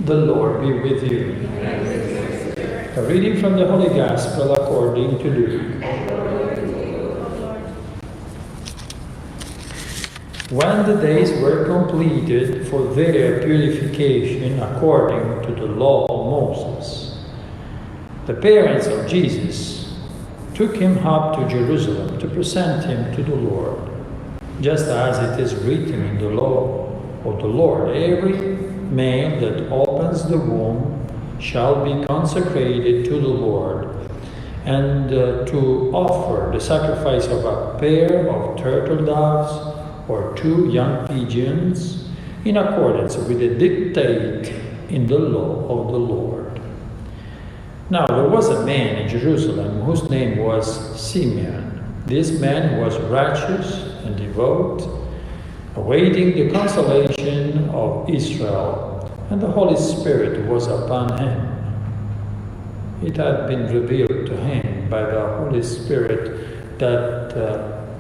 The Lord be with you. A reading from the Holy Gospel according to Luke. When the days were completed for their purification according to the law of Moses, the parents of Jesus took him up to Jerusalem to present him to the Lord, just as it is written in the law of the Lord, every male that opens the womb shall be consecrated to the Lord, and to offer the sacrifice of a pair of turtledoves or 2 young pigeons in accordance with the dictate in the law of the Lord. Now there was a man in Jerusalem whose name was Simeon. This man was righteous and devout, awaiting the consolation of Israel, and the Holy Spirit was upon him. It had been revealed to him by the Holy Spirit that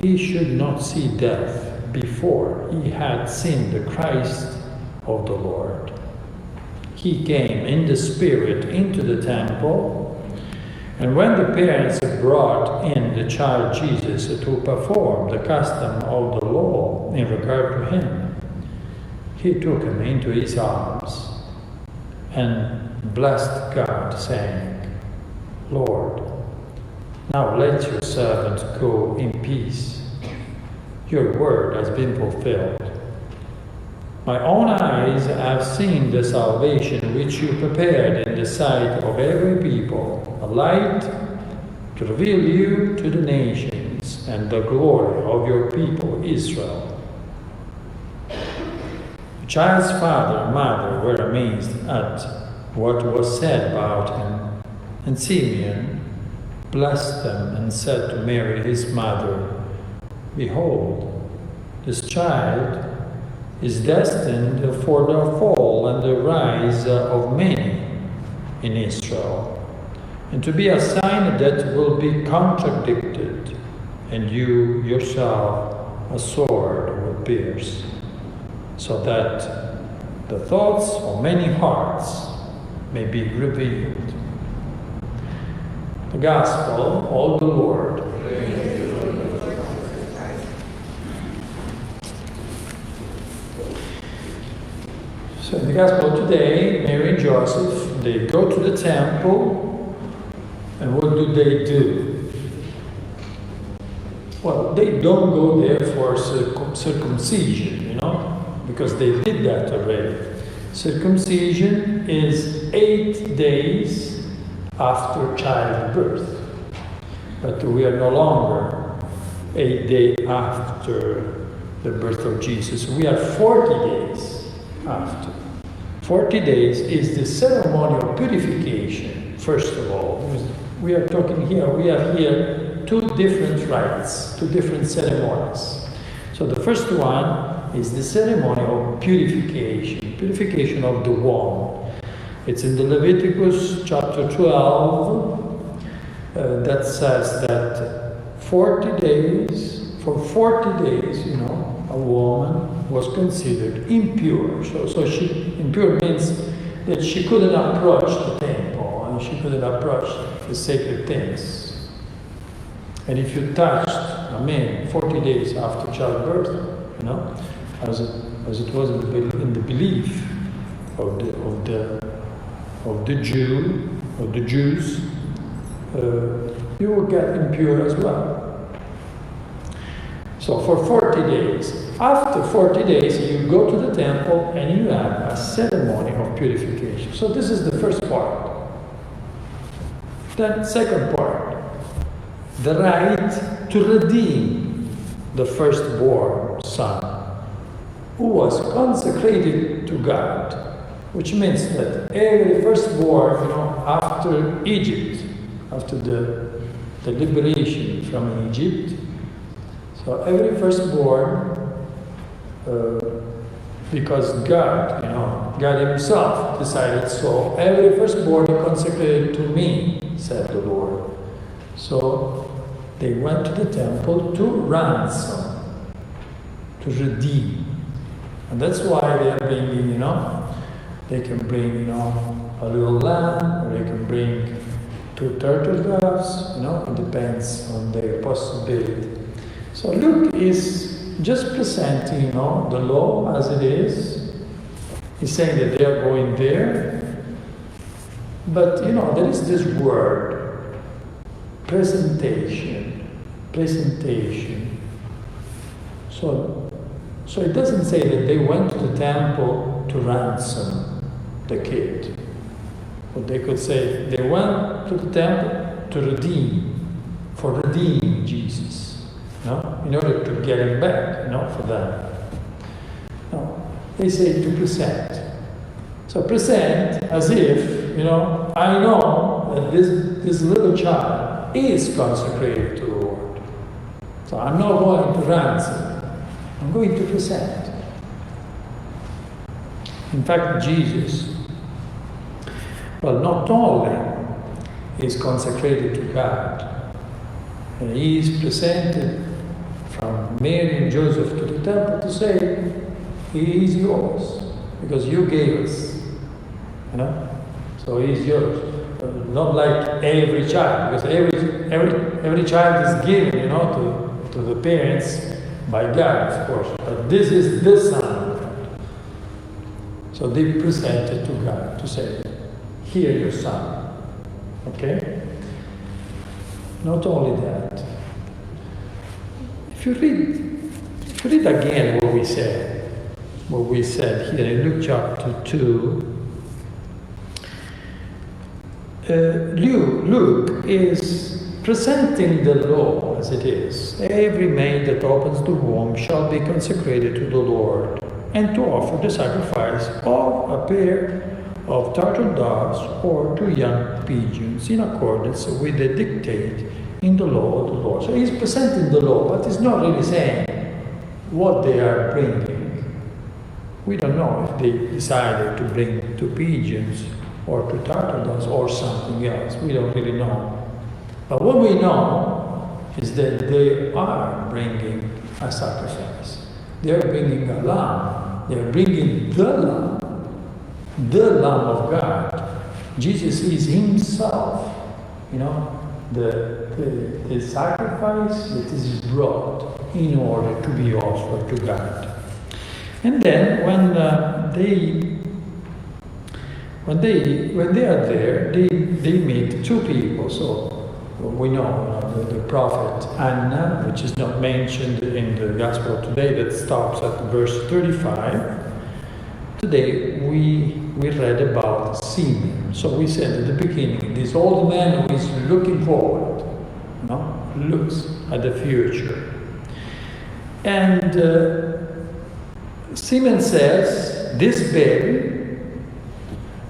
he should not see death before he had seen the Christ of the Lord. He came in the Spirit into the temple, and when the parents brought in the child Jesus to perform the custom of the law in regard to him, he took him into his arms and blessed God, saying, "Lord, now let your servant go in peace. Your word has been fulfilled. My own eyes have seen the salvation which you prepared in the sight of every people, a light to reveal you to the nations and the glory of your people Israel." The child's father and mother were amazed at what was said about him, and Simeon blessed them and said to Mary his mother, "Behold, this child is destined for the fall and the rise of many in Israel, and to be a sign that will be contradicted, and you yourself a sword will pierce, so that the thoughts of many hearts may be revealed." The Gospel of the Lord. So in the Gospel today, Mary and Joseph, they go to the temple, and what do? Well, they don't go there for circumcision, because they did that already. Circumcision is 8 days after childbirth, but we are no longer 8 days after the birth of Jesus. We are 40 days after. 40 days is the ceremony of purification, first of all. We have here 2 different rites, 2 different ceremonies. So the first one is the ceremony of purification of the womb. It's in the Leviticus chapter 12 that says that for 40 days, a woman was considered impure. So impure means that she couldn't approach the temple and she couldn't approach the sacred things. And if you touched a man 40 days after childbirth, as it was in the belief of the Jews, you will get impure as well. So for 40 days. After 40 days, you go to the temple and you have a ceremony of purification. So this is the first part. Then second part, the right to redeem the firstborn son, who was consecrated to God, which means that every firstborn, after Egypt, after the liberation from Egypt, so every firstborn, because God himself decided, so every firstborn consecrated to me, said the Lord. So they went to the temple to ransom, to redeem. And that's why they are bringing, They can bring, a little lamb, or they can bring 2 turtle doves, it depends on their possibility. So Luke is just presenting, the law as it is. He's saying that they are going there. But, there is this word, presentation. So it doesn't say that they went to the temple to ransom the kid. But they could say they went to the temple to redeem Jesus, in order to get him back, for them. No, they say to present. So present as if, I know that this little child is consecrated to the Lord. So I'm not going to ransom. I'm going to present. In fact, Jesus, not only is consecrated to God, and he is presented from Mary and Joseph to the temple to say, he is yours, because you gave us, so he is yours. Not like every child, because every child is given, to the parents by God, of course. But this is the Son of God. So they presented to God to say, here your son. Okay? Not only that. If you read again what we said here in Luke chapter 2, Luke is presenting the law as it is. Every maid that opens the womb shall be consecrated to the Lord, and to offer the sacrifice of a pair of turtle doves or 2 young pigeons in accordance with the dictate in the law of the Lord. So he's presenting the law, but he's not really saying what they are bringing. We don't know if they decided to bring 2 pigeons or 2 turtle doves or something else. We don't really know. But what we know is that they are bringing a sacrifice. They are bringing a lamb. They are bringing the Lamb of God. Jesus is himself, the sacrifice that is brought in order to be offered to God. And then when they are there, they meet 2 people. So we know the prophet Anna, which is not mentioned in the Gospel today, that stops at verse 35. Today we read about Simeon. So we said at the beginning, this old man who is looking forward, looks at the future. And Simeon says, this baby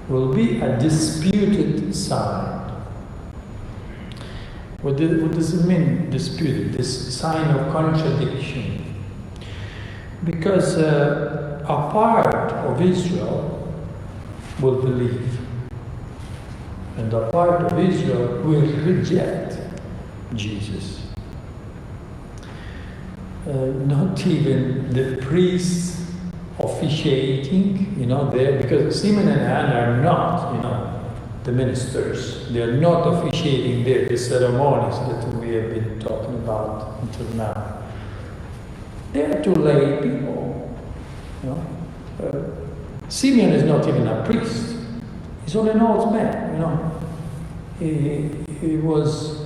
will be a disputed sign. What does it mean, disputed? This sign of contradiction. Because a part of Israel will believe, and a part of Israel will reject Jesus. Not even the priests officiating, there, because Simeon and Anna are not, the ministers. They are not officiating there, the ceremonies that we have been talking about until now. They are 2 lay people, Simeon is not even a priest. He's only an old man, He was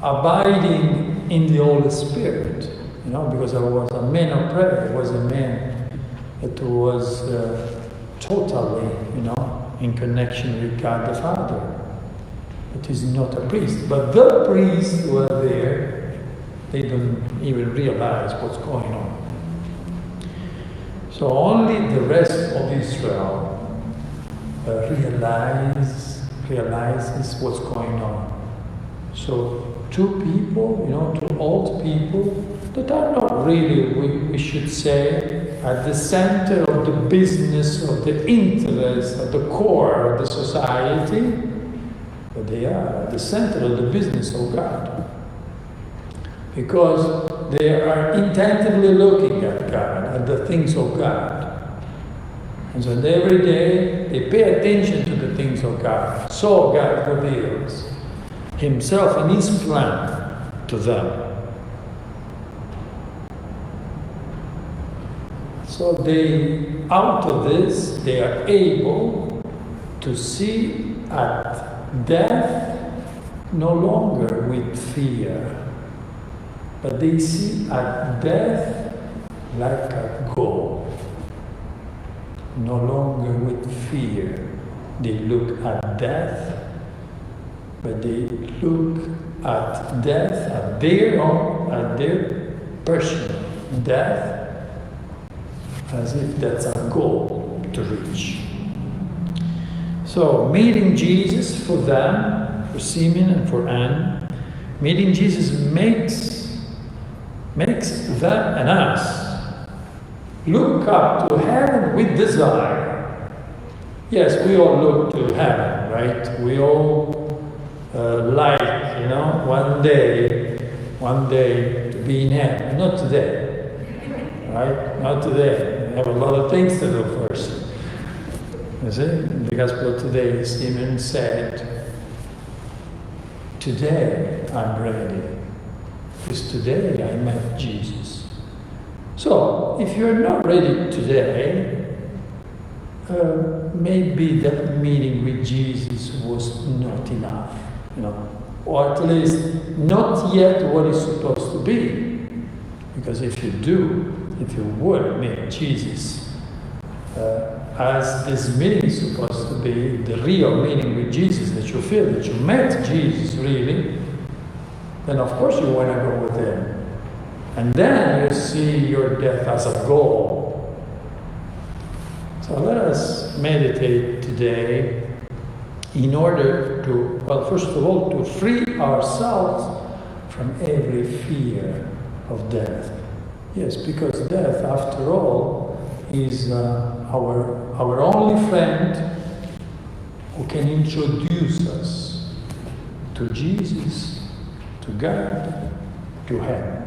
abiding in the Holy Spirit, because I was a man of prayer. He was a man that was totally, in connection with God the Father. But he's not a priest. But the priests who are there, they don't even realize what's going on. So only the rest of Israel realizes what's going on. So 2 people, 2 old people that are not really, we should say, at the center of the business, of the interest, at the core of the society, but they are at the center of the business of God. Because they are intensively looking at God, at the things of God. And so every day they pay attention to the things of God. So God reveals Himself and His plan to them. So they, out of this, they are able to see at death no longer with fear, but they see at death like a goal. No longer with fear. They look at death, but they look at death, at their own, at their personal death, as if that's a goal to reach. So, meeting Jesus for them, for Simeon and for Anne, meeting Jesus makes them and us look up to heaven with desire. Yes, we all look to heaven, right? We all like, one day to be in heaven. Not today, right? Not today. We have a lot of things to do first. You see? In the Gospel today, Simeon said, today I'm ready, because today I met Jesus. So, if you're not ready today, maybe that meeting with Jesus was not enough, or at least not yet what it's supposed to be. Because if you would meet Jesus, as this meeting is supposed to be, the real meeting with Jesus, that you feel that you met Jesus really, then of course you want to go with Him. And then you see your death as a goal. So let us meditate today in order to, well, first of all, to free ourselves from every fear of death. Yes, because death, after all, is our only friend who can introduce us to Jesus, to God, to heaven.